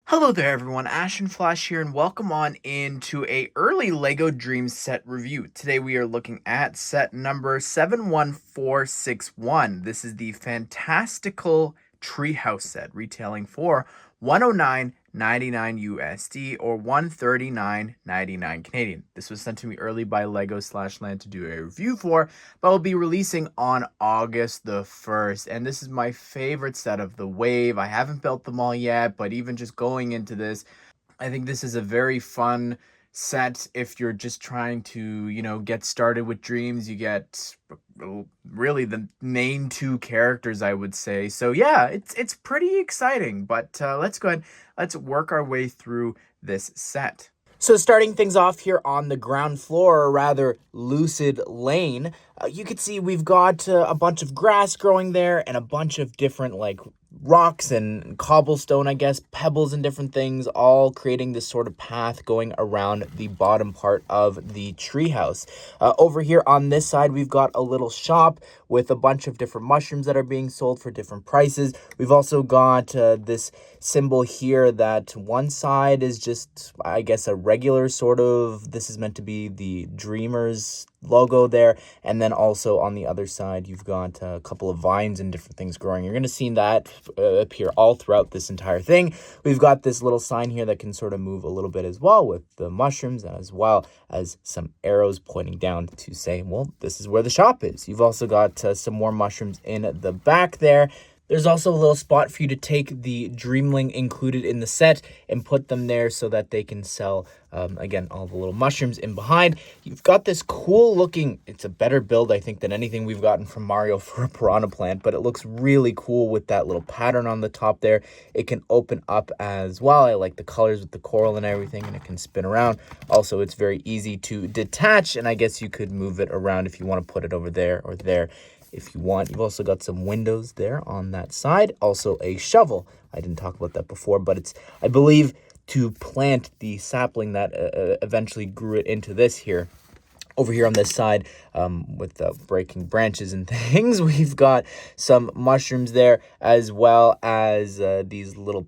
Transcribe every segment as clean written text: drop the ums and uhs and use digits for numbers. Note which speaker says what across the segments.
Speaker 1: Hello there everyone, Ashnflash here and welcome on into a early LEGO Dreams set review. Today we are looking at set number 71461. This is the Fantastical Tree House set, retailing for $109.99 USD or $139.99 Canadian. This was sent to me early by LEGO/Land to do a review for, but will be releasing on August the 1st. And this is my favorite set of the wave. I haven't built them all yet, but even just going into this, I think this is a very fun set if you're just trying to, get started with Dreams. You get really the main two characters, I would say. So yeah, it's pretty exciting, but let's go ahead, let's work our way through this set. So starting things off here on the ground floor, or rather Lucid Lane, you can see we've got a bunch of grass growing there and a bunch of different rocks and cobblestone, I guess, pebbles and different things, all creating this sort of path going around the bottom part of the treehouse. Over here on this side, we've got a little shop with a bunch of different mushrooms that are being sold for different prices. We've also got this symbol here that one side is just, I guess, a regular sort of, this is meant to be the Dreamers logo there, and then also on the other side you've got a couple of vines and different things growing. You're going to see that appear all throughout this entire thing. We've got this little sign here that can sort of move a little bit as well with the mushrooms, as well as some arrows pointing down to say, well, this is where the shop is. You've also got some more mushrooms in the back there. There's also a little spot for you to take the Dreamling included in the set and put them there so that they can sell, again, all the little mushrooms in behind. You've got this cool looking, it's a better build, I think, than anything we've gotten from Mario for a piranha plant, but it looks really cool with that little pattern on the top there. It can open up as well. I like the colors with the coral and everything, and it can spin around. Also, it's very easy to detach, and I guess you could move it around if you want to put it over there or there. If you want, you've also got some windows there on that side. Also a shovel. I didn't talk about that before, but it's, I believe, to plant the sapling that eventually grew it into this here. Over here on this side, with breaking branches and things, we've got some mushrooms there, as well as these little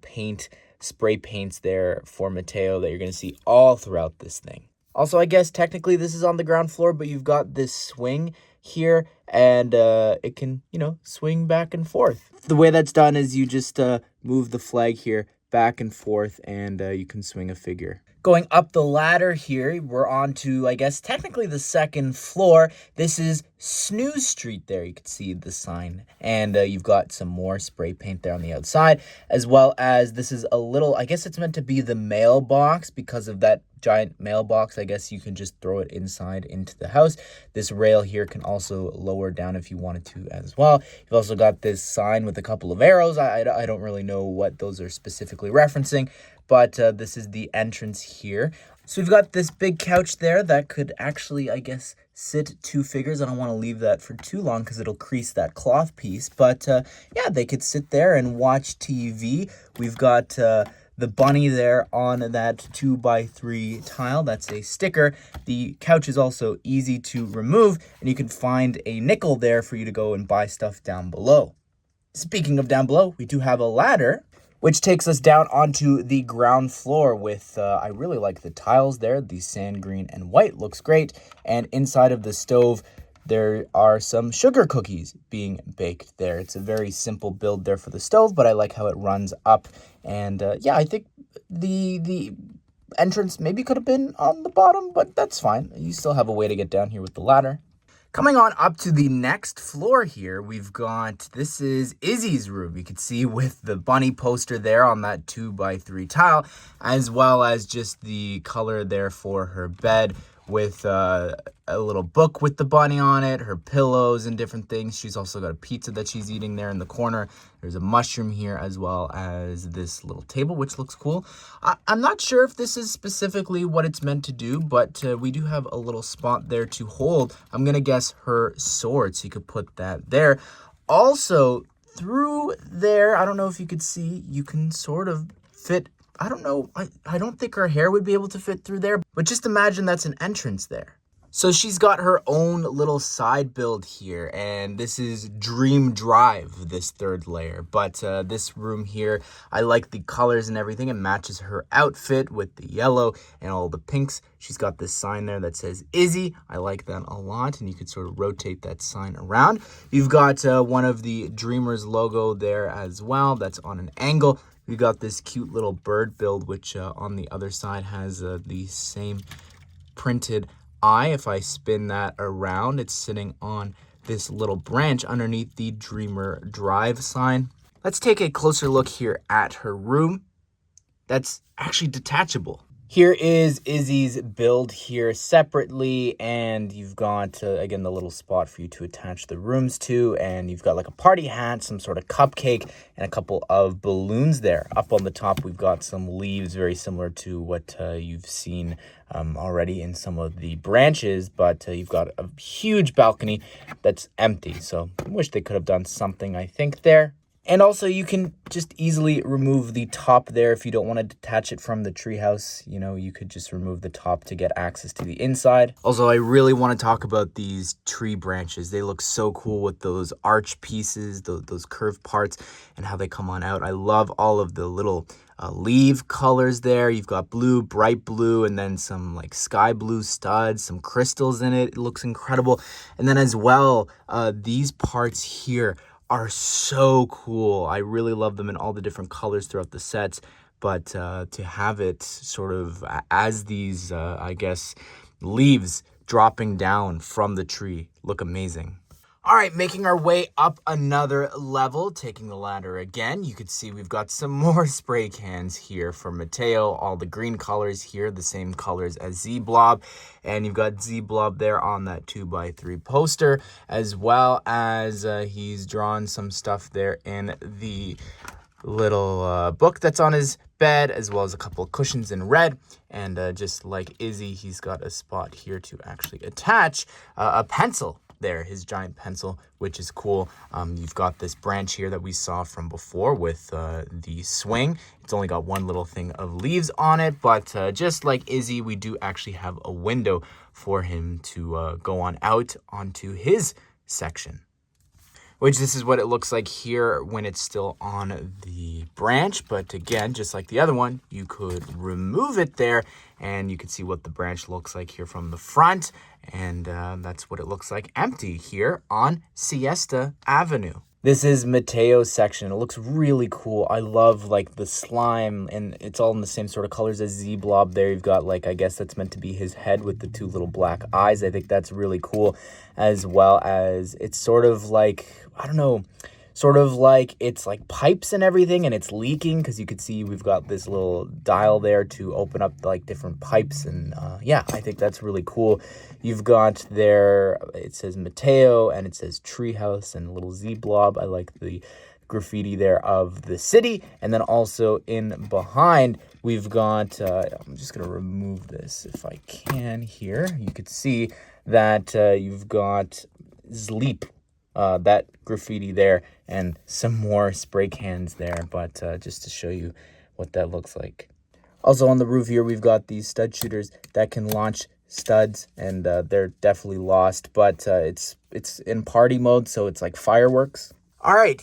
Speaker 1: spray paints there for Matteo that you're going to see all throughout this thing. Also, I guess technically this is on the ground floor, but you've got this swing here, and it can, swing back and forth. The way that's done is you just move the flag here back and forth, and you can swing a figure. Going up the ladder here, we're on to, I guess, technically the second floor. This is Snooze Street there. You can see the sign. And you've got some more spray paint there on the outside, as well as this is a little, I guess it's meant to be the mailbox because of that giant mailbox. I guess you can just throw it inside into the house. This rail here can also lower down if you wanted to as well. You've also got this sign with a couple of arrows. I don't really know what those are specifically referencing, but this is the entrance here. So we've got this big couch there that could actually, I guess, sit two figures. I don't want to leave that for too long because it'll crease that cloth piece. But yeah, they could sit there and watch TV. We've got the bunny there on that 2x3 tile. That's a sticker. The couch is also easy to remove, and you can find a nickel there for you to go and buy stuff down below. Speaking of down below, we do have a ladder, which takes us down onto the ground floor with, I really like the tiles there. The sand green and white looks great. And inside of the stove, there are some sugar cookies being baked there. It's a very simple build there for the stove, but I like how it runs up. And yeah, I think the entrance maybe could have been on the bottom, but that's fine. You still have a way to get down here with the ladder. Coming on up to the next floor here, we've got, this is Izzy's room. You can see with the bunny poster there on that 2x3 tile, as well as just the color there for her bed with a little book with the bunny on it, her pillows and different things. She's also got a pizza that she's eating there in the corner. There's a mushroom here, as well as this little table, which looks cool. I'm not sure if this is specifically what it's meant to do, but we do have a little spot there to hold, I'm going to guess, her sword. So you could put that there. Also, through there, I don't know if you could see, you can sort of fit, I don't know, I don't think her hair would be able to fit through there, but just imagine that's an entrance there. So she's got her own little side build here, and this is Dream Drive, this third layer. But this room here, I like the colors and everything. It matches her outfit with the yellow and all the pinks. She's got this sign there that says Izzy. I like that a lot, and you could sort of rotate that sign around. You've got one of the Dreamers logo there as well. That's on an angle. We got this cute little bird build, which on the other side has the same printed eye. If I spin that around, it's sitting on this little branch underneath the Dreamer Drive sign. Let's take a closer look here at her room. That's actually detachable. Here is Izzy's build here separately, and you've got, again, the little spot for you to attach the rooms to, and you've got like a party hat, some sort of cupcake, and a couple of balloons there. Up on the top, we've got some leaves, very similar to what you've seen already in some of the branches, but you've got a huge balcony that's empty, so I wish they could have done something, I think, there. And also, you can just easily remove the top there if you don't want to detach it from the treehouse. You know, you could just remove the top to get access to the inside. Also, I really want to talk about these tree branches. They look so cool with those arch pieces, those curved parts, and how they come on out. I love all of the little leaf colors there. You've got blue, bright blue, and then some like sky blue studs, some crystals in it. It looks incredible. And then as well, these parts here are so cool. I really love them in all the different colors throughout the sets, but to have it sort of as these, I guess, leaves dropping down from the tree look amazing. All right, making our way up another level, taking the ladder again. You could see we've got some more spray cans here for Matteo. All the green colors here, the same colors as Z-Blob. And you've got Z-Blob there on that 2x3 poster, as well as he's drawn some stuff there in the little book that's on his bed, as well as a couple of cushions in red. And just like Izzy, he's got a spot here to actually attach a pencil there, his giant pencil, which is cool. You've got this branch here that we saw from before with the swing. It's only got one little thing of leaves on it, but just like Izzy, we do actually have a window for him to go on out onto his section. Which this is what it looks like here when it's still on the branch. But again, just like the other one, you could remove it there and you can see what the branch looks like here from the front. And that's what it looks like empty here on Siesta Avenue. This is Matteo's section. It looks really cool. I love like the slime, and it's all in the same sort of colors as Z-Blob there. You've got like, I guess that's meant to be his head with the two little black eyes. I think that's really cool, as well as it's sort of like, I don't know, sort of like it's like pipes and everything, and it's leaking because you could see we've got this little dial there to open up like different pipes. And yeah, I think that's really cool. You've got there, it says Matteo and it says Treehouse and a little Z-Blob. I like the graffiti there of the city. And then also in behind, we've got, I'm just going to remove this if I can here. You could see that you've got Sleep, that graffiti there, and some more spray cans there, but just to show you what that looks like. Also on the roof here, we've got these stud shooters that can launch studs, and they're definitely lost, but it's in party mode, so it's like fireworks. All right,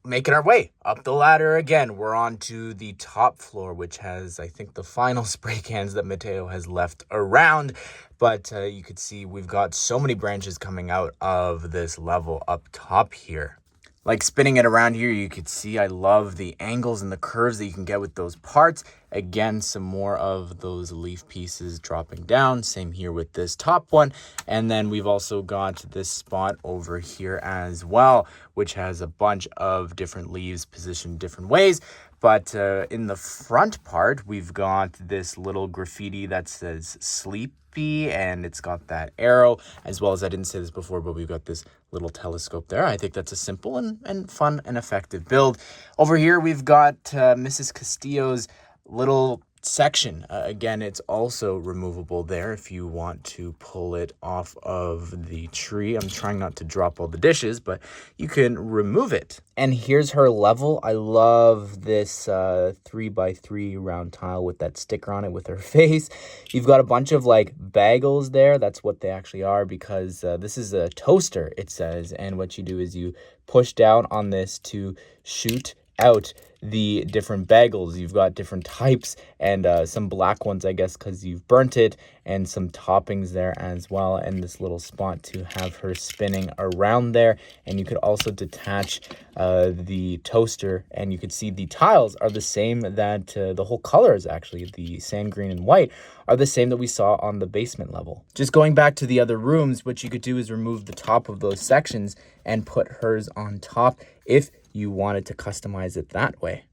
Speaker 1: making our way up the ladder again. We're on to the top floor, which has, I think, the final spray cans that Matteo has left around. But you could see we've got so many branches coming out of this level up top here. Like spinning it around here, you could see I love the angles and the curves that you can get with those parts. Again, some more of those leaf pieces dropping down. Same here with this top one. And then we've also got this spot over here as well, which has a bunch of different leaves positioned different ways. But in the front part, we've got this little graffiti that says Sleepy, and it's got that arrow, as well as, I didn't say this before, but we've got this little telescope there. I think that's a simple and fun and effective build. Over here, we've got Mrs. Castillo's little section. Again, it's also removable there if you want to pull it off of the tree. I'm trying not to drop all the dishes, but you can remove it. And here's her level. I love this 3x3 round tile with that sticker on it with her face. You've got a bunch of like bagels there. That's what they actually are, because this is a toaster, it says. And what you do is you push down on this to shoot out the different bagels. You've got different types and some black ones, I guess, because you've burnt it, and some toppings there as well, and this little spot to have her spinning around there. And you could also detach the toaster, and you could see the tiles are the same that the whole colors, actually, the sand green and white, are the same that we saw on the basement level. Just going back to the other rooms, what you could do is remove the top of those sections and put hers on top if you wanted to customize it that way.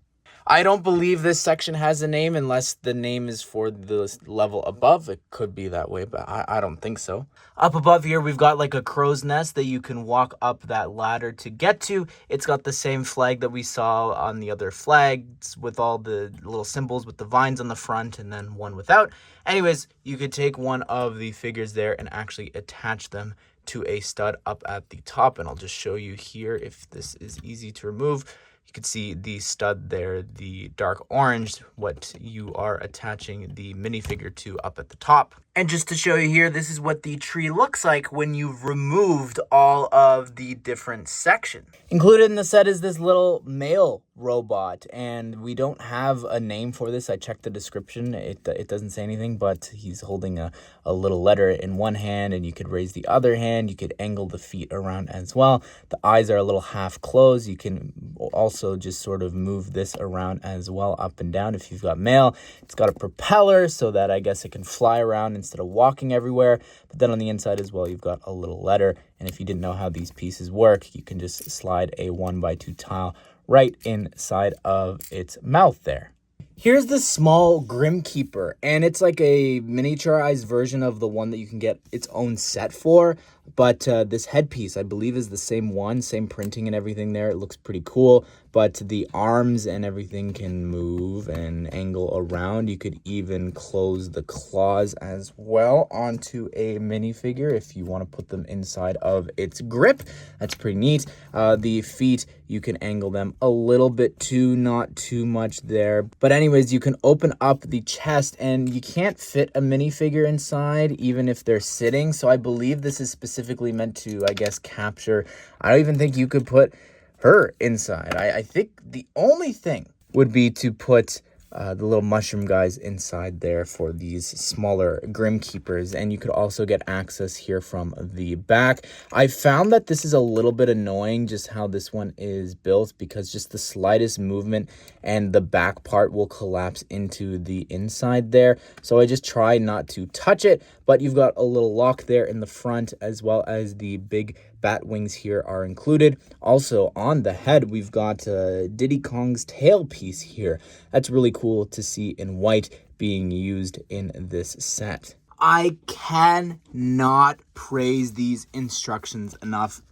Speaker 1: I don't believe this section has a name unless the name is for the level above. It could be that way, but I don't think so. Up above here, we've got like a crow's nest that you can walk up that ladder to get to. It's got the same flag that we saw on the other flags with all the little symbols with the vines on the front and then one without. Anyways, you could take one of the figures there and actually attach them to a stud up at the top. And I'll just show you here if this is easy to remove. You can see the stud there, the dark orange, what you are attaching the minifigure to up at the top. And just to show you here, this is what the tree looks like when you've removed all of the different sections. Included in the set is this little male robot, and we don't have a name for this. I checked the description. It doesn't say anything, but he's holding a little letter in one hand, and you could raise the other hand. You could angle the feet around as well. The eyes are a little half closed. You can also just sort of move this around as well, up and down if you've got male. It's got a propeller so that I guess it can fly around instead of walking everywhere. But then on the inside as well, you've got a little letter. And if you didn't know how these pieces work, you can just slide a 1x2 tile right inside of its mouth there. Here's the small Grimkeeper, and it's like a miniaturized version of the one that you can get its own set for. But this headpiece, I believe, is the same one, same printing and everything there. It looks pretty cool, but the arms and everything can move and angle around. You could even close the claws as well onto a minifigure if you want to put them inside of its grip. That's pretty neat. The feet, you can angle them a little bit too, not too much there. But anyways, you can open up the chest, and you can't fit a minifigure inside, even if they're sitting. So I believe this is specifically meant to, I guess, capture. I don't even think you could put her inside. I think the only thing would be to put the little mushroom guys inside there for these smaller Grimkeepers, and you could also get access here from the back. I found that this is a little bit annoying, just how this one is built, because just the slightest movement and the back part will collapse into the inside there. So I just try not to touch it, but you've got a little lock there in the front, as well as the big bat wings here are included. Also on the head, we've got Diddy Kong's tail piece here. That's really cool to see in white being used in this set. I cannot praise these instructions enough.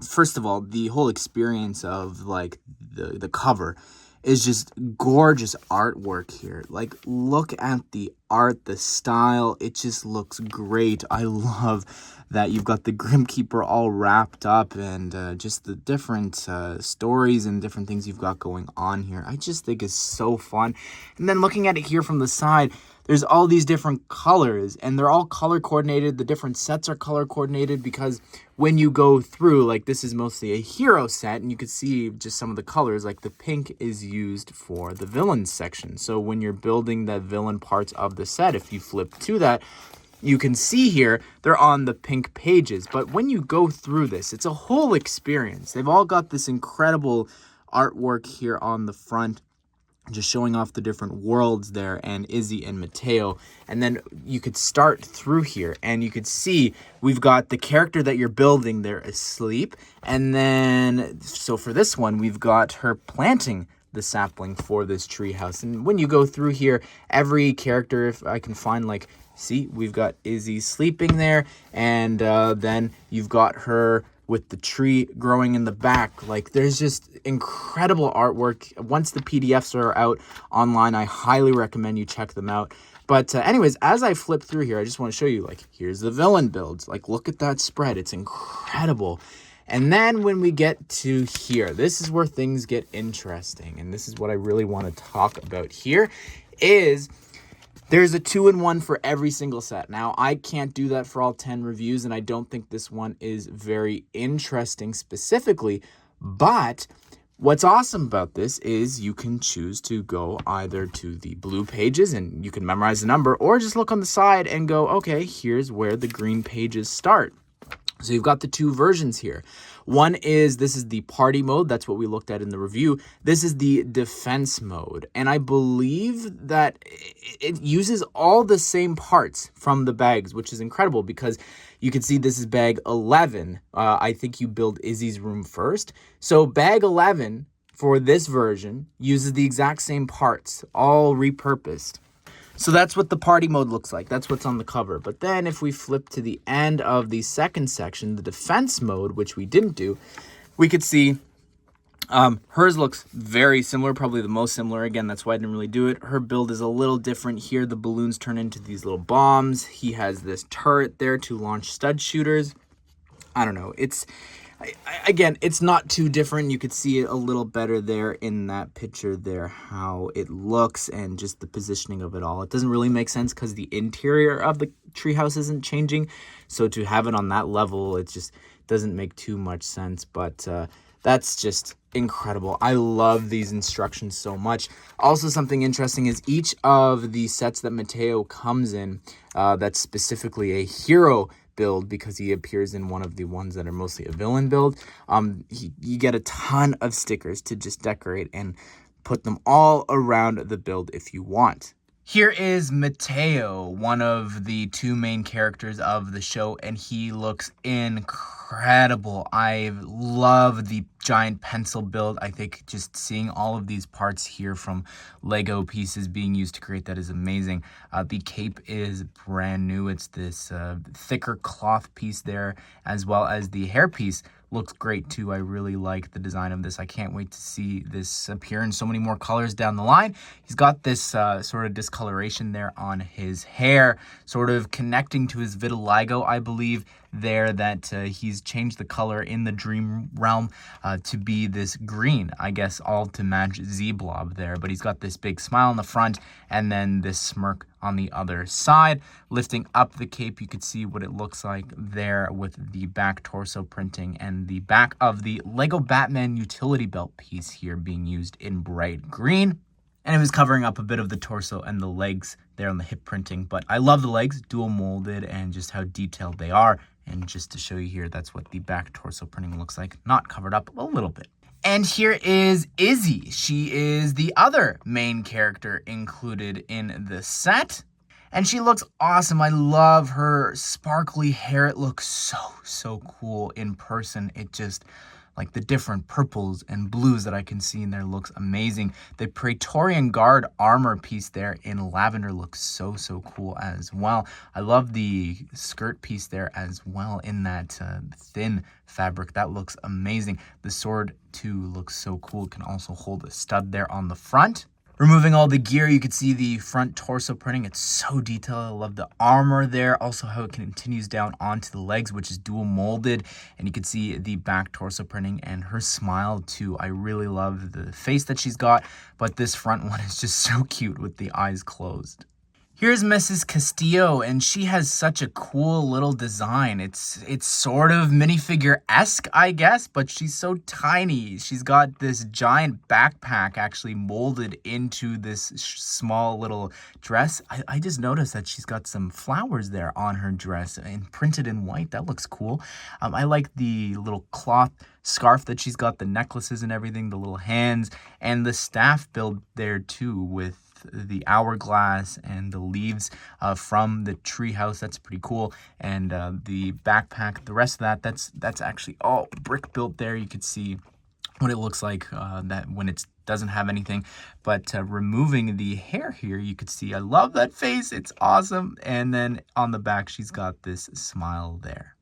Speaker 1: First of all, the whole experience of like the cover is just gorgeous artwork here. Like, look at the art, the style. It just looks great. I love that you've got the Grimkeeper all wrapped up, and just the different stories and different things you've got going on here. I just think it's so fun. And then looking at it here from the side, there's all these different colors, and they're all color coordinated. The different sets are color coordinated because when you go through, like, this is mostly a hero set, and you can see just some of the colors, like the pink is used for the villain section. So when you're building the villain parts of the set, if you flip to that, you can see here they're on the pink pages. But when you go through this, it's a whole experience. They've all got this incredible artwork here on the front, just showing off the different worlds there, and Izzy and Matteo. And then you could start through here, and you could see we've got the character that you're building there asleep. And then, so for this one, we've got her planting the sapling for this tree house. And when you go through here, every character, if I can find, like, see, we've got Izzy sleeping there, and then you've got her with the tree growing in the back. Like, there's just incredible artwork. Once the PDFs are out online, I highly recommend you check them out. But anyways, as I flip through here, I just want to show you, like, here's the villain builds. Like, look at that spread. It's incredible. And then when we get to here, this is where things get interesting. And this is what I really want to talk about here is there's a 2-in-1 for every single set. Now, I can't do that for all 10 reviews, and I don't think this one is very interesting specifically, but what's awesome about this is you can choose to go either to the blue pages and you can memorize the number, or just look on the side and go, okay, here's where the green pages start. So you've got the two versions here. One is, this is the party mode. That's what we looked at in the review. This is the defense mode. And I believe that it uses all the same parts from the bags, which is incredible because you can see this is bag 11. I think you build Izzy's room first. So bag 11 for this version uses the exact same parts, all repurposed. So that's what the party mode looks like. That's what's on the cover. But then if we flip to the end of the second section, the defense mode, which we didn't do, we could see hers looks very similar, probably the most similar. Again, that's why I didn't really do it. Her build is a little different here. The balloons turn into these little bombs. He has this turret there to launch stud shooters. I don't know. Again, it's not too different. You could see it a little better there in that picture there, how it looks and just the positioning of it all. It doesn't really make sense because the interior of the treehouse isn't changing. So to have it on that level, it just doesn't make too much sense. But that's just incredible. I love these instructions so much. Also, something interesting is each of the sets that Matteo comes in, that's specifically a hero build, because he appears in one of the ones that are mostly a villain build. You get a ton of stickers to just decorate and put them all around the build if you want. Here is Matteo, one of the two main characters of the show, and he looks incredible. I love the giant pencil build. I think just seeing all of these parts here from Lego pieces being used to create that is amazing. The cape is brand new. It's this thicker cloth piece there, as well as the hair piece looks great too. I really like the design of this. I can't wait to see this appear in so many more colors down the line. He's got this sort of discoloration there on his hair, sort of connecting to his vitiligo, I believe, there, that he's changed the color in the dream realm to be this green, I guess, all to match Z-Blob there. But he's got this big smile on the front and then this smirk on the other side. Lifting up the cape, you could see what it looks like there with the back torso printing and the back of the Lego Batman utility belt piece here being used in bright green. And it was covering up a bit of the torso and the legs there on the hip printing. But I love the legs, dual molded, and just how detailed they are. And just to show you here, that's what the back torso printing looks like. Not covered up a little bit. And here is Izzy. She is the other main character included in the set. And she looks awesome. I love her sparkly hair. It looks so cool in person. It just, like, the different purples and blues that I can see in there looks amazing. The Praetorian Guard armor piece there in lavender looks so cool as well. I love the skirt piece there as well in that thin fabric. That looks amazing. The sword too looks so cool. It can also hold a stud there on the front. Removing all the gear, you can see the front torso printing. It's so detailed. I love the armor there. Also how it continues down onto the legs, which is dual molded. And you can see the back torso printing and her smile too. I really love the face that she's got, but this front one is just so cute with the eyes closed. Here's Mrs. Castillo, and she has such a cool little design. It's sort of minifigure-esque, I guess, but she's so tiny. She's got this giant backpack actually molded into this small little dress. I just noticed that she's got some flowers there on her dress and printed in white. That looks cool. I like the little cloth scarf that she's got, the necklaces and everything, the little hands, and the staff build there too with the hourglass and the leaves from the tree house. That's pretty cool. And the backpack, the rest of that's actually all brick built there. You could see what it looks like that when it doesn't have anything. But removing the hair here, you could see, I love that face. It's awesome. And then on the back, she's got this smile there.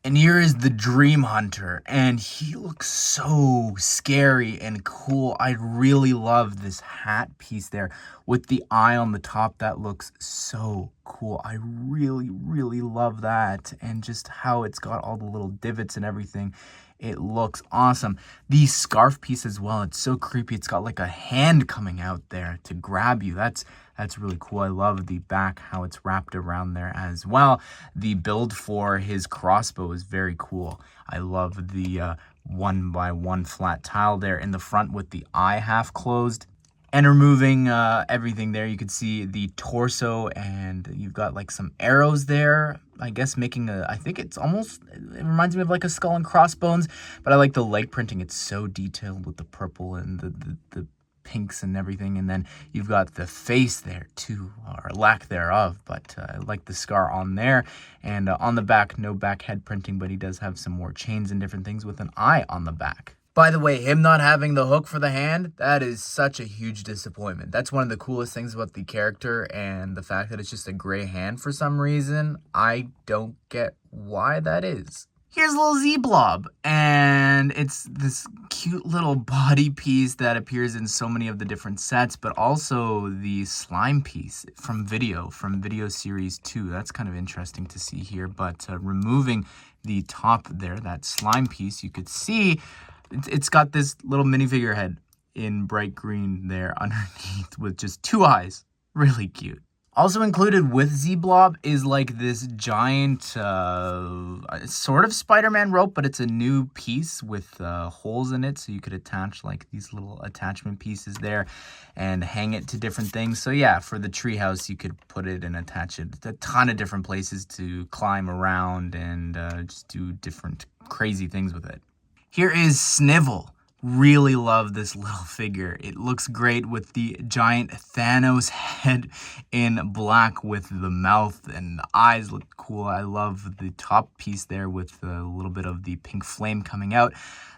Speaker 1: And here is the Dream Hunter, and he looks so scary and cool. I really love this hat piece there with the eye on the top. That looks so cool. I really, really love that, and just how it's got all the little divots and everything. It looks awesome. The scarf piece as well, it's so creepy. It's got like a hand coming out there to grab you. That's really cool. I love the back, how it's wrapped around there as well. The build for his crossbow is very cool. I love the 1x1 flat tile there in the front with the eye half closed. And removing everything there, you can see the torso, and you've got like some arrows there, I guess making I think it's almost, it reminds me of like a skull and crossbones, but I like the leg printing. It's so detailed with the purple and the pinks and everything. And then you've got the face there too, or lack thereof, but I like the scar on there. And on the back, no back head printing, but he does have some more chains and different things with an eye on the back. By the way, him not having the hook for the hand, that is such a huge disappointment. That's one of the coolest things about the character, and the fact that it's just a gray hand for some reason. I don't get why that is. Here's little Z-Blob, and it's this cute little body piece that appears in so many of the different sets, but also the slime piece from Video Series 2. That's kind of interesting to see here, but removing the top there, that slime piece, you could see it's got this little minifigure head in bright green there underneath with just 2 eyes. Really cute. Also included with Z-Blob is like this giant sort of Spider-Man rope, but it's a new piece with holes in it, so you could attach like these little attachment pieces there and hang it to different things. So yeah, for the treehouse, you could put it and attach it to a ton of different places to climb around and just do different crazy things with it. Here is Snivel. Really love this little figure. It looks great with the giant Thanos head in black with the mouth, and the eyes look cool. I love the top piece there with a little bit of the pink flame coming out.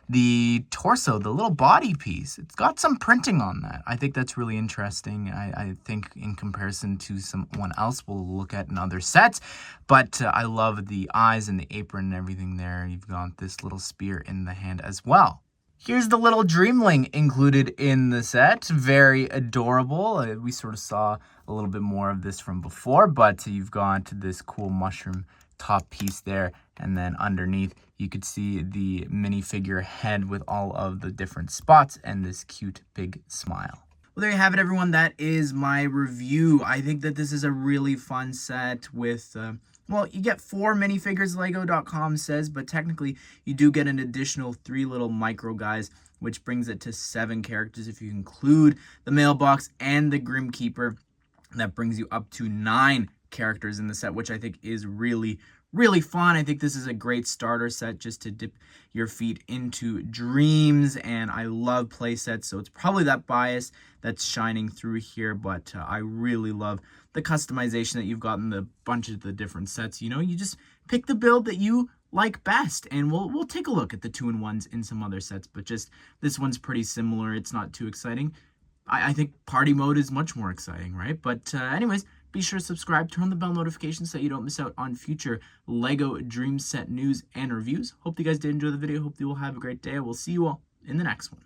Speaker 1: The torso, the little body piece, it's got some printing on that. I think that's really interesting. I think in comparison to someone else we'll look at in other sets, but I love the eyes and the apron and everything there. You've got this little spear in the hand as well. Here's the little Dreamling included in the set. Very adorable. We sort of saw a little bit more of this from before, but you've got this cool mushroom top piece there, and then underneath you could see the minifigure head with all of the different spots and this cute big smile. Well, there you have it, everyone. That is my review. I think that this is a really fun set with well, you get 4 minifigures, Lego.com says, but technically you do get an additional 3 little micro guys, which brings it to 7 characters if you include the mailbox and the Grimkeeper. That brings you up to 9 characters in the set, which I think is really, really fun. I think this is a great starter set just to dip your feet into dreams, and I love play sets, so it's probably that bias that's shining through here, but I really love the customization that you've got in the bunch of the different sets. You know, you just pick the build that you like best, and we'll take a look at the 2-in-1s in some other sets, but just this one's pretty similar. It's not too exciting. I think party mode is much more exciting, right? But anyways, be sure to subscribe, turn on the bell notifications so you don't miss out on future LEGO Dream set news and reviews. Hope you guys did enjoy the video. Hope you will have a great day. We'll see you all in the next one.